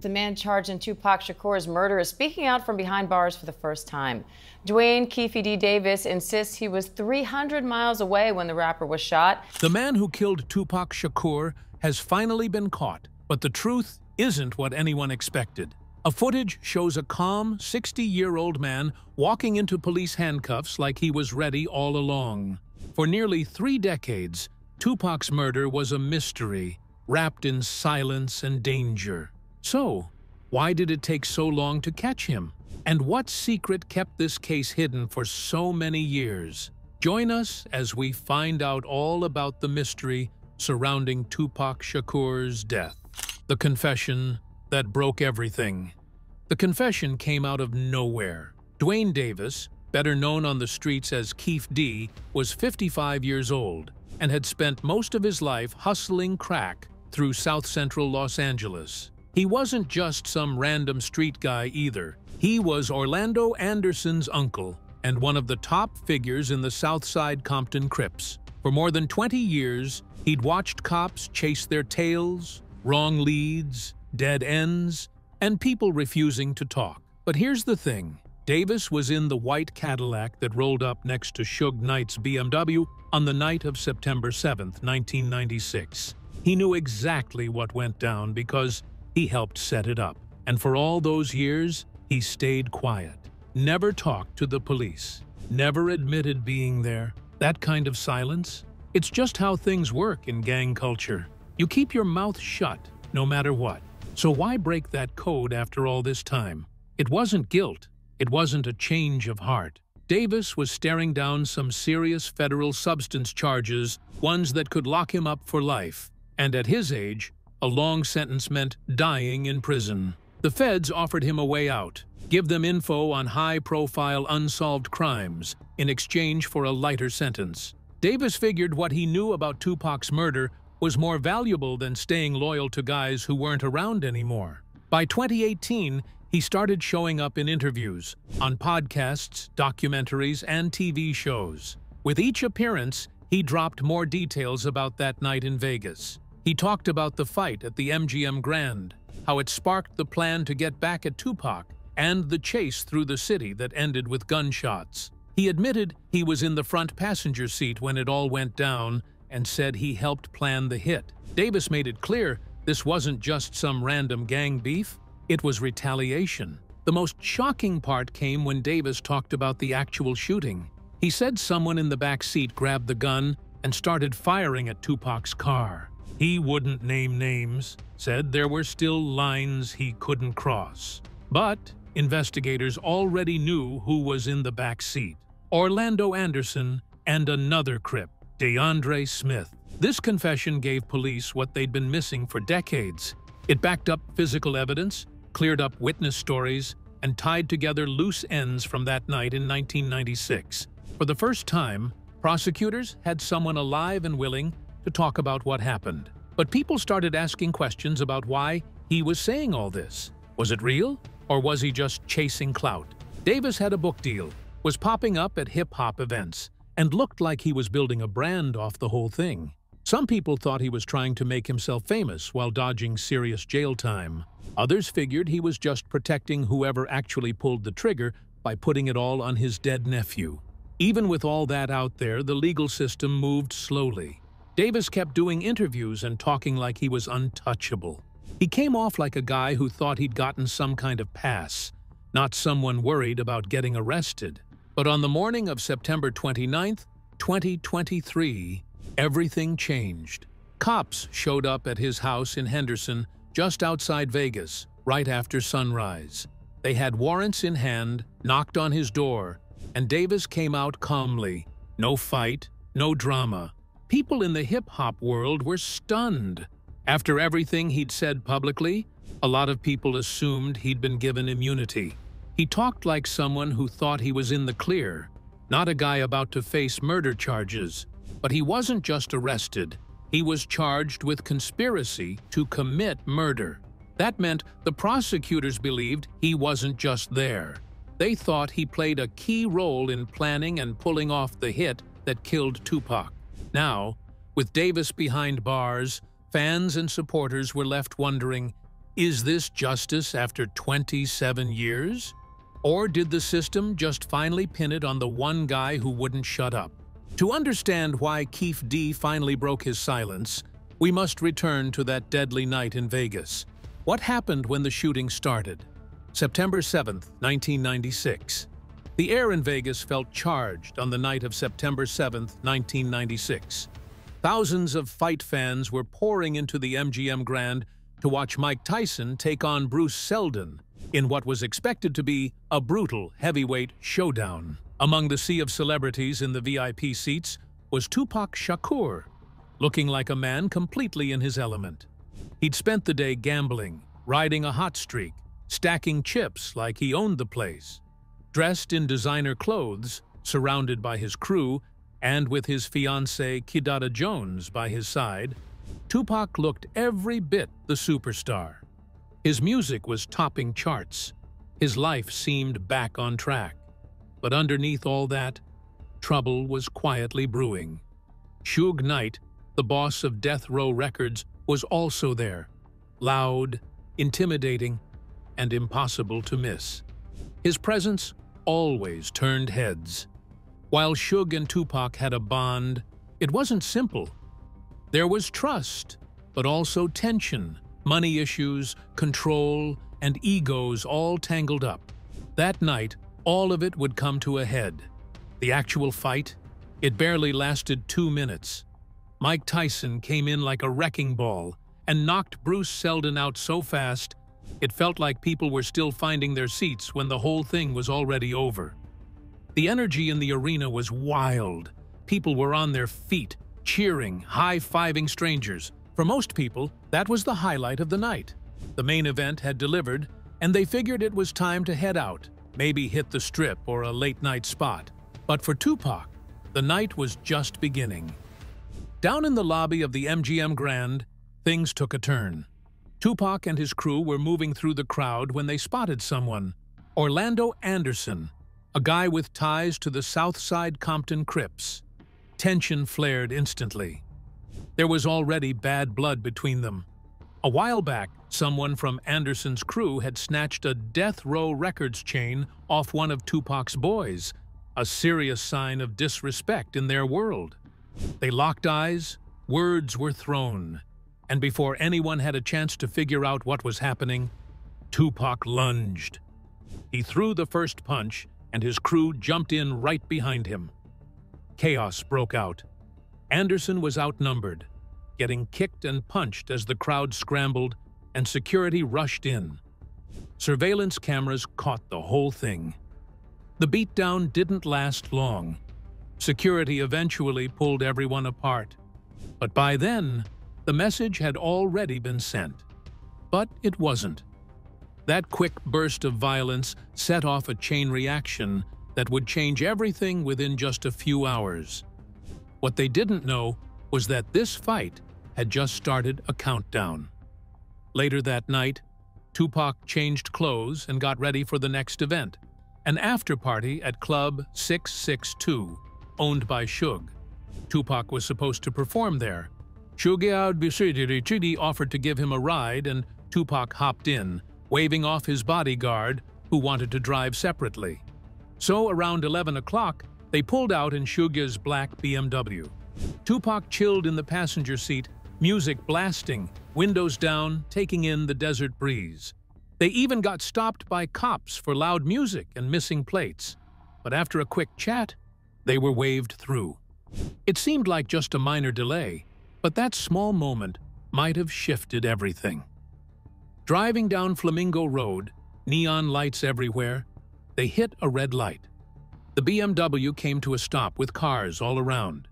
The man charged in Tupac Shakur's murder is speaking out from behind bars for the first time. Dwayne "Keefe D. Davis insists he was 300 miles away when the rapper was shot. The man who killed Tupac Shakur has finally been caught, but the truth isn't what anyone expected. A footage shows a calm, 60-year-old man walking into police handcuffs like he was ready all along. For nearly 3 decades, Tupac's murder was a mystery, wrapped in silence and danger. So, why did it take so long to catch him? And what secret kept this case hidden for so many years? Join us as we find out all about the mystery surrounding Tupac Shakur's death. The confession that broke everything. The confession came out of nowhere. Dwayne Davis, better known on the streets as Keefe D, was 55 years old and had spent most of his life hustling crack through South Central Los Angeles. He wasn't just some random street guy either. He was Orlando Anderson's uncle and one of the top figures in the Southside Compton Crips. For more than 20 years, he'd watched cops chase their tails, wrong leads, dead ends, and people refusing to talk. But here's the thing. Davis was in the white Cadillac that rolled up next to Suge Knight's BMW on the night of September 7, 1996. He knew exactly what went down because he helped set it up. And for all those years, he stayed quiet. Never talked to the police. Never admitted being there. That kind of silence? It's just how things work in gang culture. You keep your mouth shut, no matter what. So why break that code after all this time? It wasn't guilt. It wasn't a change of heart. Davis was staring down some serious federal substance charges, ones that could lock him up for life. And at his age, a long sentence meant dying in prison. The feds offered him a way out, give them info on high-profile unsolved crimes in exchange for a lighter sentence. Davis figured what he knew about Tupac's murder was more valuable than staying loyal to guys who weren't around anymore. By 2018, he started showing up in interviews, on podcasts, documentaries, and TV shows. With each appearance, he dropped more details about that night in Vegas. He talked about the fight at the MGM Grand, how it sparked the plan to get back at Tupac, and the chase through the city that ended with gunshots. He admitted he was in the front passenger seat when it all went down and said he helped plan the hit. Davis made it clear this wasn't just some random gang beef, it was retaliation. The most shocking part came when Davis talked about the actual shooting. He said someone in the back seat grabbed the gun and started firing at Tupac's car. He wouldn't name names, said there were still lines he couldn't cross. But investigators already knew who was in the back seat. Orlando Anderson and another Crip, DeAndre Smith. This confession gave police what they'd been missing for decades. It backed up physical evidence, cleared up witness stories, and tied together loose ends from that night in 1996. For the first time, prosecutors had someone alive and willing to talk about what happened. But people started asking questions about why he was saying all this. Was it real, or was he just chasing clout? Davis had a book deal, was popping up at hip-hop events, and looked like he was building a brand off the whole thing. Some people thought he was trying to make himself famous while dodging serious jail time. Others figured he was just protecting whoever actually pulled the trigger by putting it all on his dead nephew. Even with all that out there, the legal system moved slowly. Davis kept doing interviews and talking like he was untouchable. He came off like a guy who thought he'd gotten some kind of pass, not someone worried about getting arrested. But on the morning of September 29, 2023, everything changed. Cops showed up at his house in Henderson, just outside Vegas, right after sunrise. They had warrants in hand, knocked on his door, and Davis came out calmly. No fight, no drama. People in the hip-hop world were stunned. After everything he'd said publicly, a lot of people assumed he'd been given immunity. He talked like someone who thought he was in the clear, not a guy about to face murder charges. But he wasn't just arrested. He was charged with conspiracy to commit murder. That meant the prosecutors believed he wasn't just there. They thought he played a key role in planning and pulling off the hit that killed Tupac. Now, with Davis behind bars, fans and supporters were left wondering, Is this justice after 27 years? Or did the system just finally pin it on the one guy who wouldn't shut up? To understand why Keefe D finally broke his silence, we must return to that deadly night in Vegas. What happened when the shooting started? September 7th, 1996. The air in Vegas felt charged on the night of September 7th, 1996. Thousands of fight fans were pouring into the MGM Grand to watch Mike Tyson take on Bruce Seldon in what was expected to be a brutal heavyweight showdown. Among the sea of celebrities in the VIP seats was Tupac Shakur, looking like a man completely in his element. He'd spent the day gambling, riding a hot streak, stacking chips like he owned the place. Dressed in designer clothes, surrounded by his crew, and with his fiancée Kidada Jones by his side, Tupac looked every bit the superstar. His music was topping charts. His life seemed back on track. But underneath all that, trouble was quietly brewing. Suge Knight, the boss of Death Row Records, was also there. Loud, intimidating, and impossible to miss. His presence always turned heads. While Suge and Tupac had a bond, it wasn't simple. There was trust, but also tension, money issues, control, and egos all tangled up. That night, all of it would come to a head. The actual fight? It barely lasted 2 minutes. Mike Tyson came in like a wrecking ball and knocked Bruce Seldon out so fast, it felt like people were still finding their seats when the whole thing was already over. The energy in the arena was wild. People were on their feet, cheering, high-fiving strangers. For most people, that was the highlight of the night. The main event had delivered, and they figured it was time to head out, maybe hit the Strip or a late-night spot. But for Tupac, the night was just beginning. Down in the lobby of the MGM Grand, things took a turn. Tupac and his crew were moving through the crowd when they spotted someone, Orlando Anderson, a guy with ties to the Southside Compton Crips. Tension flared instantly. There was already bad blood between them. A while back, someone from Anderson's crew had snatched a Death Row Records chain off one of Tupac's boys, a serious sign of disrespect in their world. They locked eyes, words were thrown, and before anyone had a chance to figure out what was happening, Tupac lunged. He threw the first punch, and his crew jumped in right behind him. Chaos broke out. Anderson was outnumbered, getting kicked and punched as the crowd scrambled and security rushed in. Surveillance cameras caught the whole thing. The beatdown didn't last long. Security eventually pulled everyone apart. But by then, the message had already been sent. But it wasn't. That quick burst of violence set off a chain reaction that would change everything within just a few hours. What they didn't know was that this fight had just started a countdown. Later that night, Tupac changed clothes and got ready for the next event, an after-party at Club 662, owned by Suge. Tupac was supposed to perform there. Suge offered to give him a ride, and Tupac hopped in, waving off his bodyguard, who wanted to drive separately. So around 11 o'clock, they pulled out in Suge's black BMW. Tupac chilled in the passenger seat, music blasting, windows down, taking in the desert breeze. They even got stopped by cops for loud music and missing plates. But after a quick chat, they were waved through. It seemed like just a minor delay, but that small moment might have shifted everything. Driving down Flamingo Road, neon lights everywhere, they hit a red light. The BMW came to a stop with cars all around,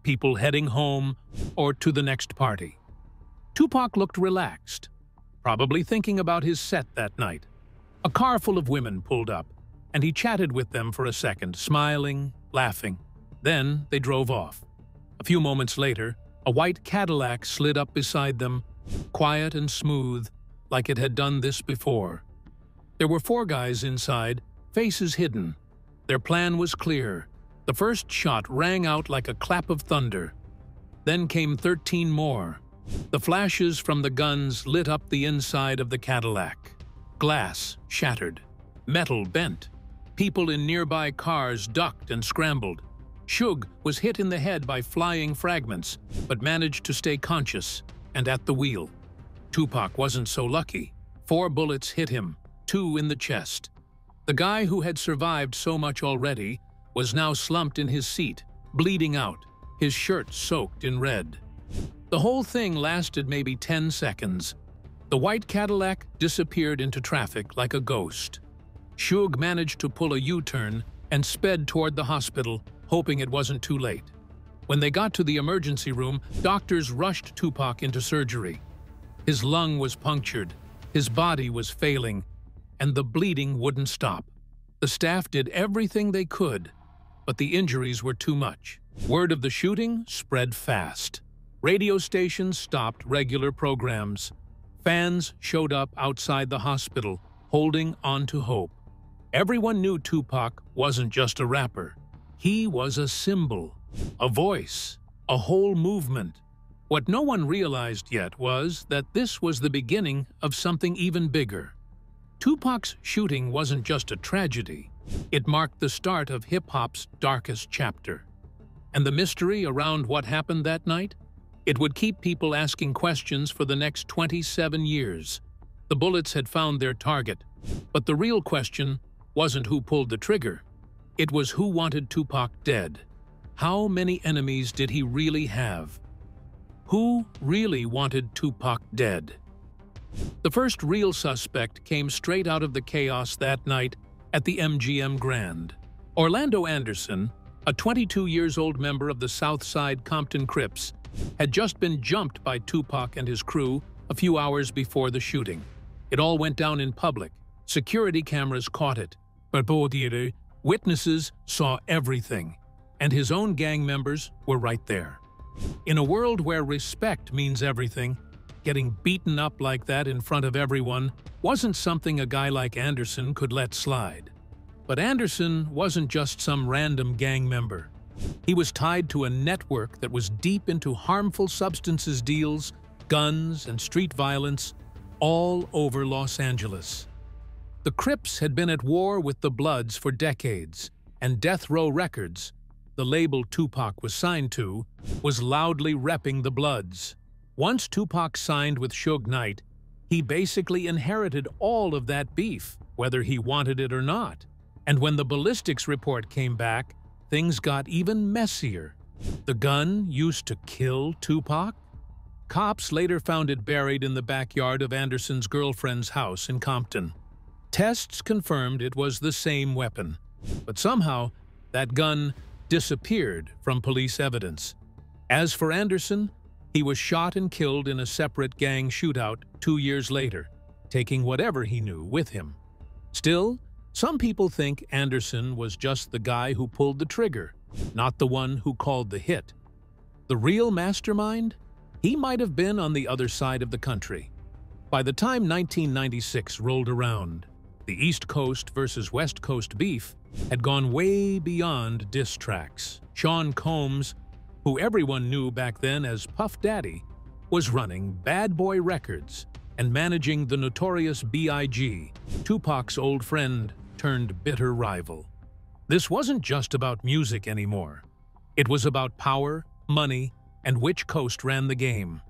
people heading home or to the next party. Tupac looked relaxed, probably thinking about his set that night. A car full of women pulled up, and he chatted with them for a second, smiling, laughing. Then they drove off. A few moments later, a white Cadillac slid up beside them, quiet and smooth, like it had done this before. There were 4 guys inside, faces hidden. Their plan was clear. The first shot rang out like a clap of thunder. Then came 13 more, The flashes from the guns lit up the inside of the Cadillac. Glass shattered. Metal bent. People in nearby cars ducked and scrambled. Shug was hit in the head by flying fragments, but managed to stay conscious and at the wheel. Tupac wasn't so lucky. 4 bullets hit him, 2 in the chest. The guy who had survived so much already was now slumped in his seat, bleeding out, his shirt soaked in red. The whole thing lasted maybe 10 seconds. The white Cadillac disappeared into traffic like a ghost. Shug managed to pull a U-turn and sped toward the hospital, hoping it wasn't too late. When they got to the emergency room, doctors rushed Tupac into surgery. His lung was punctured, his body was failing, and the bleeding wouldn't stop. The staff did everything they could, but the injuries were too much. Word of the shooting spread fast. Radio stations stopped regular programs. Fans showed up outside the hospital, holding on to hope. Everyone knew Tupac wasn't just a rapper. He was a symbol, a voice, a whole movement. What no one realized yet was that this was the beginning of something even bigger. Tupac's shooting wasn't just a tragedy. It marked the start of hip-hop's darkest chapter. And the mystery around what happened that night? It would keep people asking questions for the next 27 years. The bullets had found their target, but the real question wasn't who pulled the trigger. It was who wanted Tupac dead. How many enemies did he really have? Who really wanted Tupac dead? The first real suspect came straight out of the chaos that night at the MGM Grand. Orlando Anderson, a 22-year-old member of the Southside Compton Crips, had just been jumped by Tupac and his crew a few hours before the shooting. It all went down in public. Security cameras caught it. But witnesses saw everything, and his own gang members were right there. In a world where respect means everything, getting beaten up like that in front of everyone wasn't something a guy like Anderson could let slide. But Anderson wasn't just some random gang member. He was tied to a network that was deep into harmful substances deals, guns, and street violence all over Los Angeles. The Crips had been at war with the Bloods for decades, and Death Row Records, the label Tupac was signed to, was loudly repping the Bloods. Once Tupac signed with Suge Knight, he basically inherited all of that beef, whether he wanted it or not. And when the ballistics report came back, things got even messier. The gun used to kill Tupac? Cops later found it buried in the backyard of Anderson's girlfriend's house in Compton. Tests confirmed it was the same weapon, but somehow that gun disappeared from police evidence. As for Anderson, he was shot and killed in a separate gang shootout 2 years later, taking whatever he knew with him. Still, some people think Anderson was just the guy who pulled the trigger, not the one who called the hit. The real mastermind? He might have been on the other side of the country. By the time 1996 rolled around, the East Coast versus West Coast beef had gone way beyond diss tracks. Sean Combs, who everyone knew back then as Puff Daddy, was running Bad Boy Records and managing the notorious B.I.G., Tupac's old friend turned bitter rival. This wasn't just about music anymore. It was about power, money, and which coast ran the game.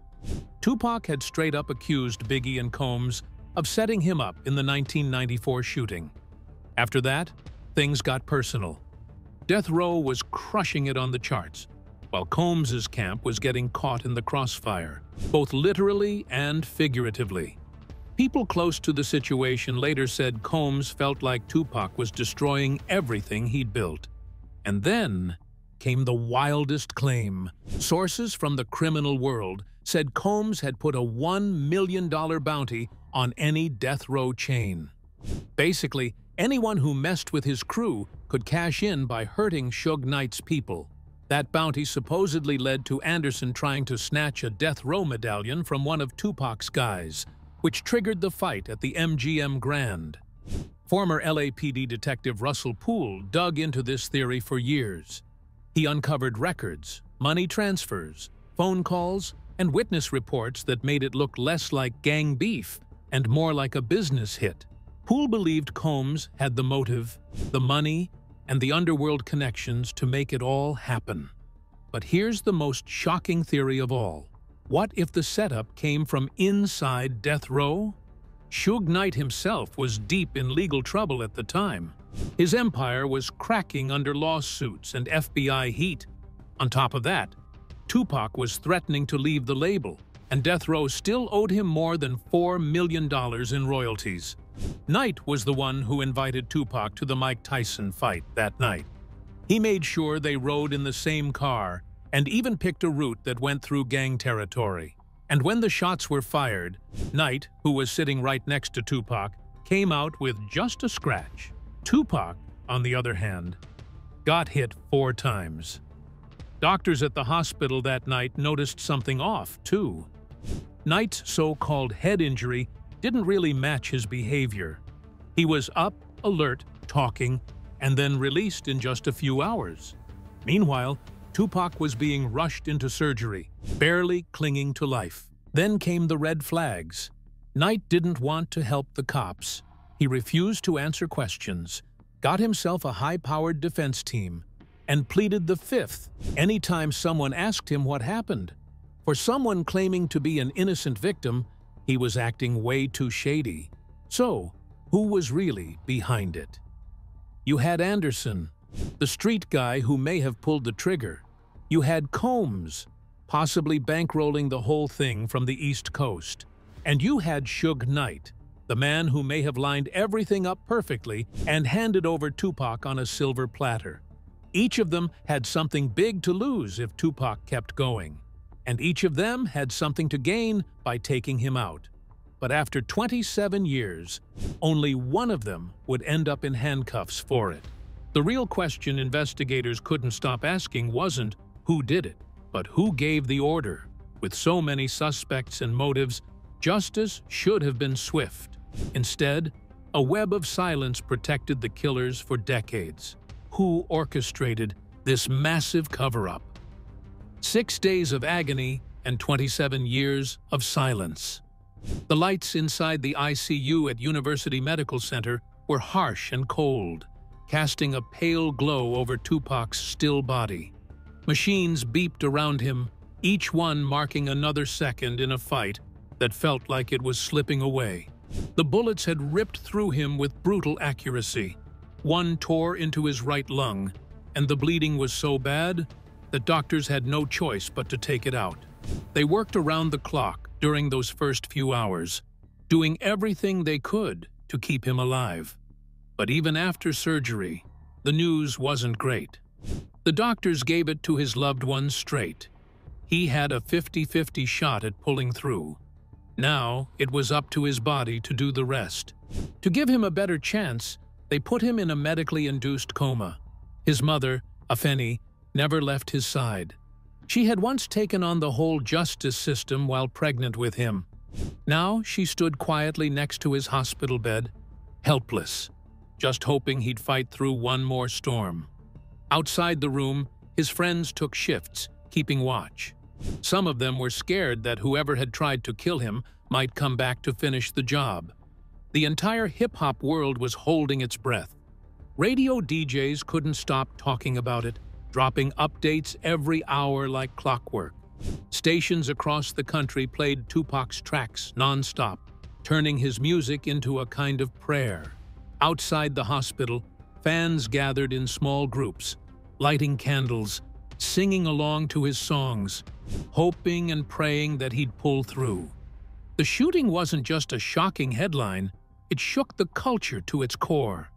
Tupac had straight up accused Biggie and Combs of setting him up in the 1994 shooting. After that, things got personal. Death Row was crushing it on the charts, while Combs's camp was getting caught in the crossfire, both literally and figuratively. People close to the situation later said Combs felt like Tupac was destroying everything he'd built. And then came the wildest claim. Sources from the criminal world said Combs had put a $1 million bounty on any death row chain. Basically, anyone who messed with his crew could cash in by hurting Suge Knight's people. That bounty supposedly led to Anderson trying to snatch a death row medallion from one of Tupac's guys, which triggered the fight at the MGM Grand. Former LAPD detective Russell Poole dug into this theory for years. He uncovered records, money transfers, phone calls, and witness reports that made it look less like gang beef and more like a business hit. Poole believed Combs had the motive, the money, and the underworld connections to make it all happen. But here's the most shocking theory of all. What if the setup came from inside death row? Suge Knight himself was deep in legal trouble at the time. His empire was cracking under lawsuits and FBI heat. On top of that, Tupac was threatening to leave the label, and Death Row still owed him more than $4 million in royalties. Knight was the one who invited Tupac to the Mike Tyson fight that night. He made sure they rode in the same car and even picked a route that went through gang territory. And when the shots were fired, Knight, who was sitting right next to Tupac, came out with just a scratch. Tupac, on the other hand, got hit 4 times. Doctors at the hospital that night noticed something off, too. Knight's so-called head injury didn't really match his behavior. He was up, alert, talking, and then released in just a few hours. Meanwhile, Tupac was being rushed into surgery, barely clinging to life. Then came the red flags. Knight didn't want to help the cops. He refused to answer questions, got himself a high-powered defense team, and pleaded the fifth anytime someone asked him what happened. For someone claiming to be an innocent victim, he was acting way too shady. So, who was really behind it? You had Anderson, the street guy who may have pulled the trigger. You had Combs, possibly bankrolling the whole thing from the East Coast. And you had Suge Knight, the man who may have lined everything up perfectly and handed over Tupac on a silver platter. Each of them had something big to lose if Tupac kept going, and each of them had something to gain by taking him out. But after 27 years, only one of them would end up in handcuffs for it. The real question investigators couldn't stop asking wasn't who did it, but who gave the order. With so many suspects and motives, justice should have been swift. Instead, a web of silence protected the killers for decades. Who orchestrated this massive cover-up? 6 days of agony and 27 years of silence. The lights inside the ICU at University Medical Center were harsh and cold, casting a pale glow over Tupac's still body. Machines beeped around him, each one marking another second in a fight that felt like it was slipping away. The bullets had ripped through him with brutal accuracy. One tore into his right lung, and the bleeding was so bad that doctors had no choice but to take it out. They worked around the clock during those first few hours, doing everything they could to keep him alive. But even after surgery, the news wasn't great. The doctors gave it to his loved ones straight. He had a 50-50 shot at pulling through. Now it was up to his body to do the rest. To give him a better chance, they put him in a medically induced coma. His mother, Afeni, never left his side. She had once taken on the whole justice system while pregnant with him. Now she stood quietly next to his hospital bed, helpless, just hoping he'd fight through one more storm. Outside the room, his friends took shifts, keeping watch. Some of them were scared that whoever had tried to kill him might come back to finish the job. The entire hip-hop world was holding its breath. Radio DJs couldn't stop talking about it, dropping updates every hour like clockwork. Stations across the country played Tupac's tracks non-stop, turning his music into a kind of prayer. Outside the hospital, fans gathered in small groups, lighting candles, singing along to his songs, hoping and praying that he'd pull through. The shooting wasn't just a shocking headline, it shook the culture to its core.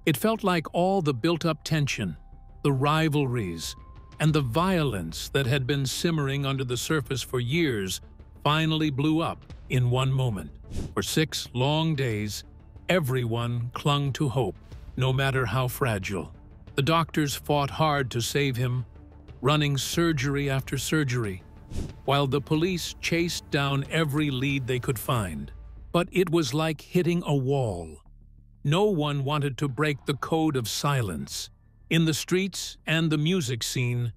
It felt like all the built-up tension, the rivalries, and the violence that had been simmering under the surface for years finally blew up in one moment. For 6 long days, everyone clung to hope, no matter how fragile. The doctors fought hard to save him, running surgery after surgery, while the police chased down every lead they could find. But it was like hitting a wall. No one wanted to break the code of silence. In the streets and the music scene,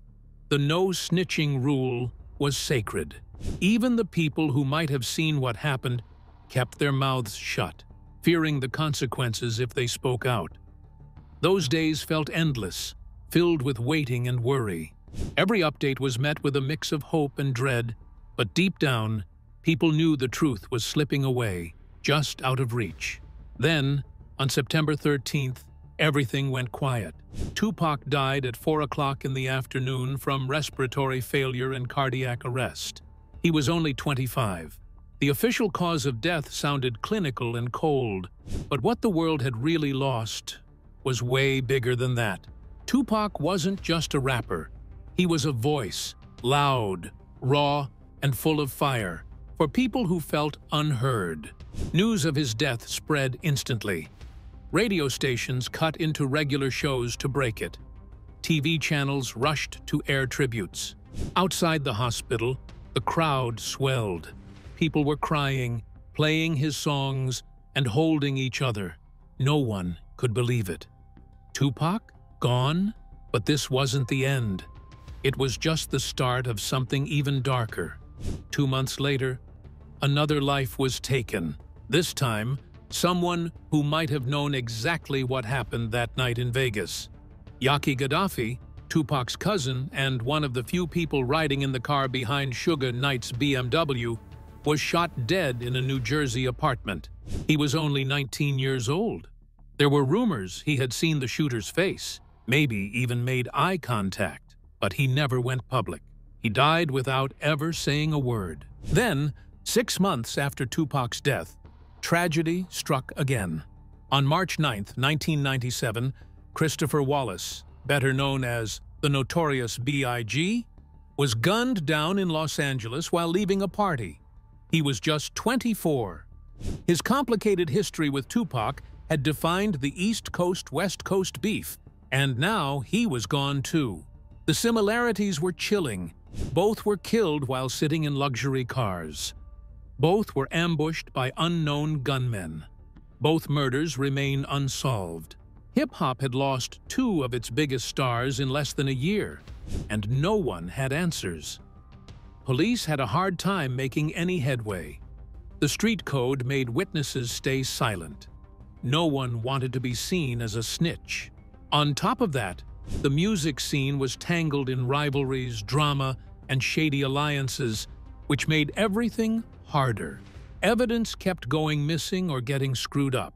the no snitching rule was sacred. Even the people who might have seen what happened kept their mouths shut, fearing the consequences if they spoke out. Those days felt endless, filled with waiting and worry. Every update was met with a mix of hope and dread, but deep down, people knew the truth was slipping away, just out of reach. Then, on September 13th, everything went quiet. Tupac died at 4 o'clock in the afternoon from respiratory failure and cardiac arrest. He was only 25. The official cause of death sounded clinical and cold, but what the world had really lost was way bigger than that. Tupac wasn't just a rapper. He was a voice, loud, raw, and full of fire, for people who felt unheard. News of his death spread instantly. Radio stations cut into regular shows to break it. TV channels rushed to air tributes. Outside the hospital, the crowd swelled. People were crying, playing his songs, and holding each other. No one could believe it. Tupac? Gone? But this wasn't the end. It was just the start of something even darker. 2 months later, another life was taken. This time, someone who might have known exactly what happened that night in Vegas. Yaki Gaddafi, Tupac's cousin and one of the few people riding in the car behind Suge Knight's BMW, was shot dead in a New Jersey apartment. He was only 19 years old. There were rumors he had seen the shooter's face, maybe even made eye contact, but he never went public. He died without ever saying a word. Then, 6 months after Tupac's death, tragedy struck again. On March 9, 1997, Christopher Wallace, better known as the Notorious B.I.G., was gunned down in Los Angeles while leaving a party. He was just 24. His complicated history with Tupac had defined the East Coast-West Coast beef, and now he was gone too. The similarities were chilling. Both were killed while sitting in luxury cars. Both were ambushed by unknown gunmen. Both murders remain unsolved. Hip-hop had lost 2 of its biggest stars in less than a year, and no one had answers. Police had a hard time making any headway. The street code made witnesses stay silent. No one wanted to be seen as a snitch. On top of that, the music scene was tangled in rivalries, drama, and shady alliances, which made everything harder. Evidence kept going missing or getting screwed up.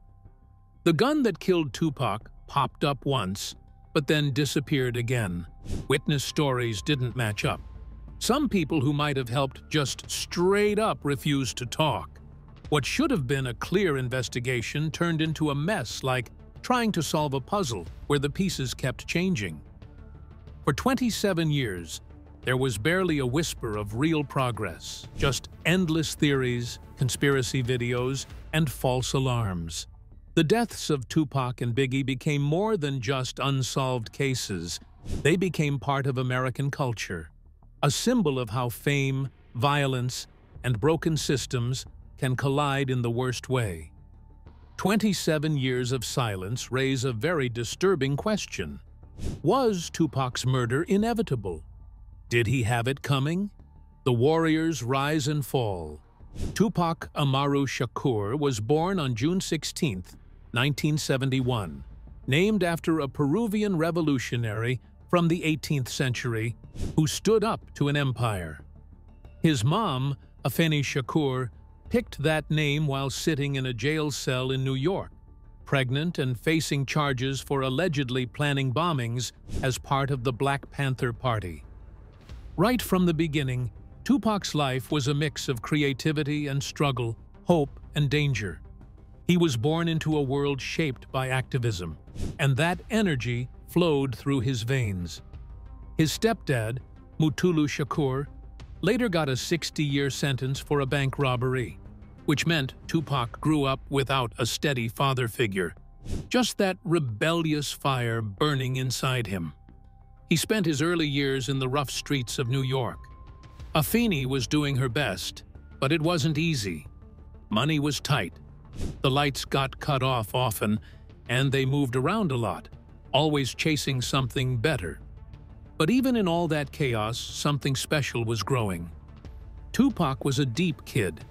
The gun that killed Tupac popped up once, but then disappeared again. Witness stories didn't match up. Some people who might have helped just straight up refused to talk. What should have been a clear investigation turned into a mess, like trying to solve a puzzle where the pieces kept changing. For 27 years, there was barely a whisper of real progress, just endless theories, conspiracy videos, and false alarms. The deaths of Tupac and Biggie became more than just unsolved cases. They became part of American culture, a symbol of how fame, violence, and broken systems can collide in the worst way. 27 years of silence raise a very disturbing question. Was Tupac's murder inevitable? Did he have it coming? The warriors rise and fall. Tupac Amaru Shakur was born on June 16, 1971, named after a Peruvian revolutionary from the 18th century who stood up to an empire. His mom, Afeni Shakur, picked that name while sitting in a jail cell in New York, pregnant and facing charges for allegedly planning bombings as part of the Black Panther Party. Right from the beginning, Tupac's life was a mix of creativity and struggle, hope and danger. He was born into a world shaped by activism, and that energy flowed through his veins. His stepdad, Mutulu Shakur, later got a 60-year sentence for a bank robbery, which meant Tupac grew up without a steady father figure, just that rebellious fire burning inside him. He spent his early years in the rough streets of New York. Afeni was doing her best, but it wasn't easy. Money was tight. The lights got cut off often, and they moved around a lot, always chasing something better. But even in all that chaos, something special was growing. Tupac was a deep kid.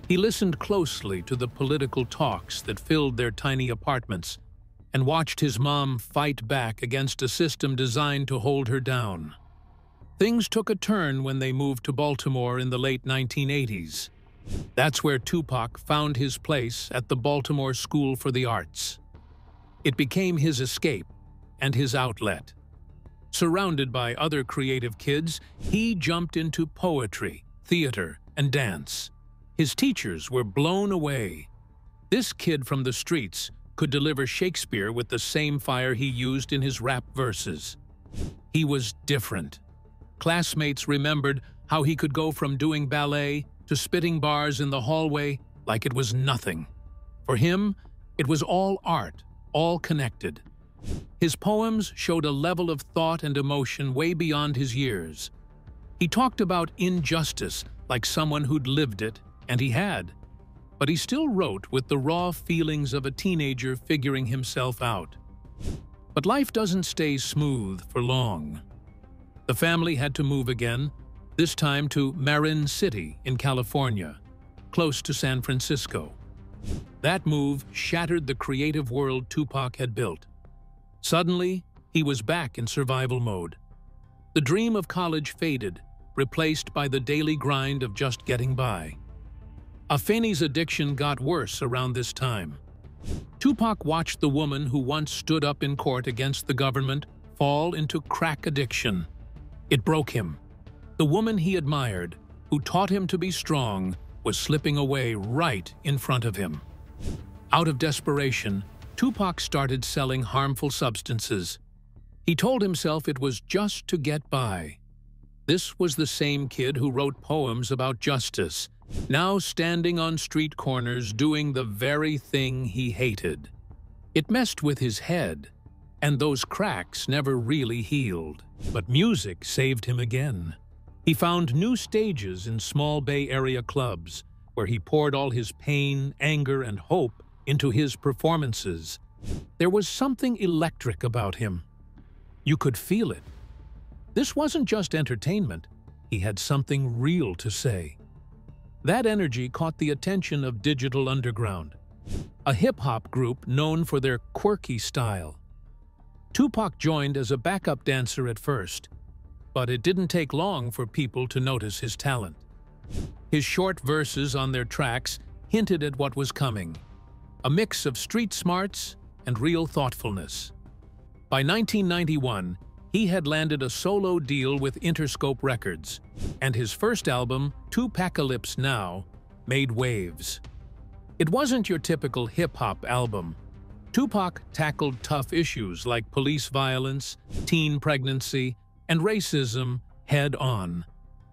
He listened closely to the political talks that filled their tiny apartments and watched his mom fight back against a system designed to hold her down. Things took a turn when they moved to Baltimore in the late 1980s. That's where Tupac found his place at the Baltimore School for the Arts. It became his escape and his outlet. Surrounded by other creative kids, he jumped into poetry, theater, and dance. His teachers were blown away. This kid from the streets could deliver Shakespeare with the same fire he used in his rap verses. He was different. Classmates remembered how he could go from doing ballet to spitting bars in the hallway like it was nothing. For him, it was all art, all connected. His poems showed a level of thought and emotion way beyond his years. He talked about injustice like someone who'd lived it, and he had. But he still wrote with the raw feelings of a teenager figuring himself out. But life doesn't stay smooth for long. The family had to move again, this time to Marin City in California, close to San Francisco. That move shattered the creative world Tupac had built. Suddenly, he was back in survival mode. The dream of college faded, replaced by the daily grind of just getting by. Afeni's addiction got worse around this time. Tupac watched the woman who once stood up in court against the government fall into crack addiction. It broke him. The woman he admired, who taught him to be strong, was slipping away right in front of him. Out of desperation, Tupac started selling harmful substances. He told himself it was just to get by. This was the same kid who wrote poems about justice, now standing on street corners doing the very thing he hated. It messed with his head, and those cracks never really healed. But music saved him again. He found new stages in small Bay Area clubs, where he poured all his pain, anger, and hope into his performances. There was something electric about him. You could feel it. This wasn't just entertainment. He had something real to say. That energy caught the attention of Digital Underground, a hip-hop group known for their quirky style. Tupac joined as a backup dancer at first, but it didn't take long for people to notice his talent. His short verses on their tracks hinted at what was coming, a mix of street smarts and real thoughtfulness. By 1991, he had landed a solo deal with Interscope Records, and his first album, Tupacalypse Now, made waves. It wasn't your typical hip-hop album. Tupac tackled tough issues like police violence, teen pregnancy, and racism head-on.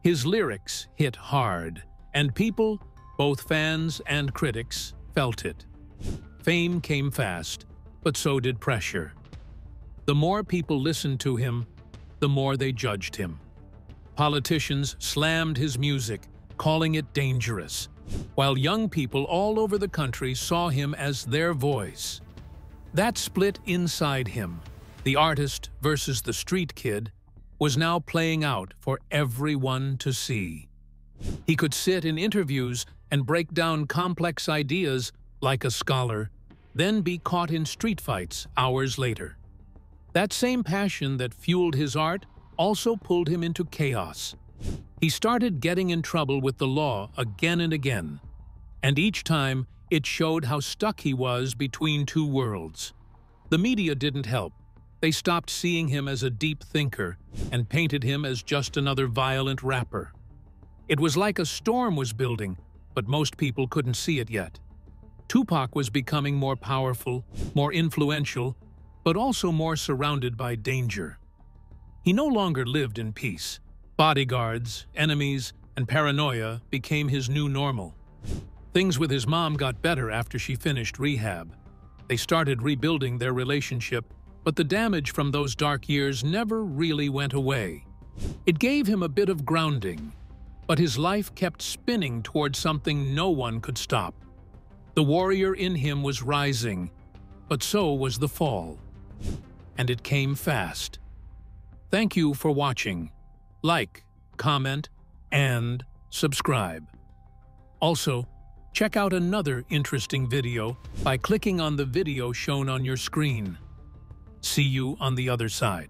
His lyrics hit hard, and people, both fans and critics, felt it. Fame came fast, but so did pressure. The more people listened to him, the more they judged him. Politicians slammed his music, calling it dangerous, while young people all over the country saw him as their voice. That split inside him, the artist versus the street kid, was now playing out for everyone to see. He could sit in interviews and break down complex ideas like a scholar, then be caught in street fights hours later. That same passion that fueled his art also pulled him into chaos. He started getting in trouble with the law again and again, and each time it showed how stuck he was between two worlds. The media didn't help. They stopped seeing him as a deep thinker and painted him as just another violent rapper. It was like a storm was building, but most people couldn't see it yet. Tupac was becoming more powerful, more influential, but also more surrounded by danger. He no longer lived in peace. Bodyguards, enemies, and paranoia became his new normal. Things with his mom got better after she finished rehab. They started rebuilding their relationship, but the damage from those dark years never really went away. It gave him a bit of grounding, but his life kept spinning toward something no one could stop. The warrior in him was rising, but so was the fall. And it came fast. Thank you for watching. Like, comment, and subscribe. Also, check out another interesting video by clicking on the video shown on your screen. See you on the other side.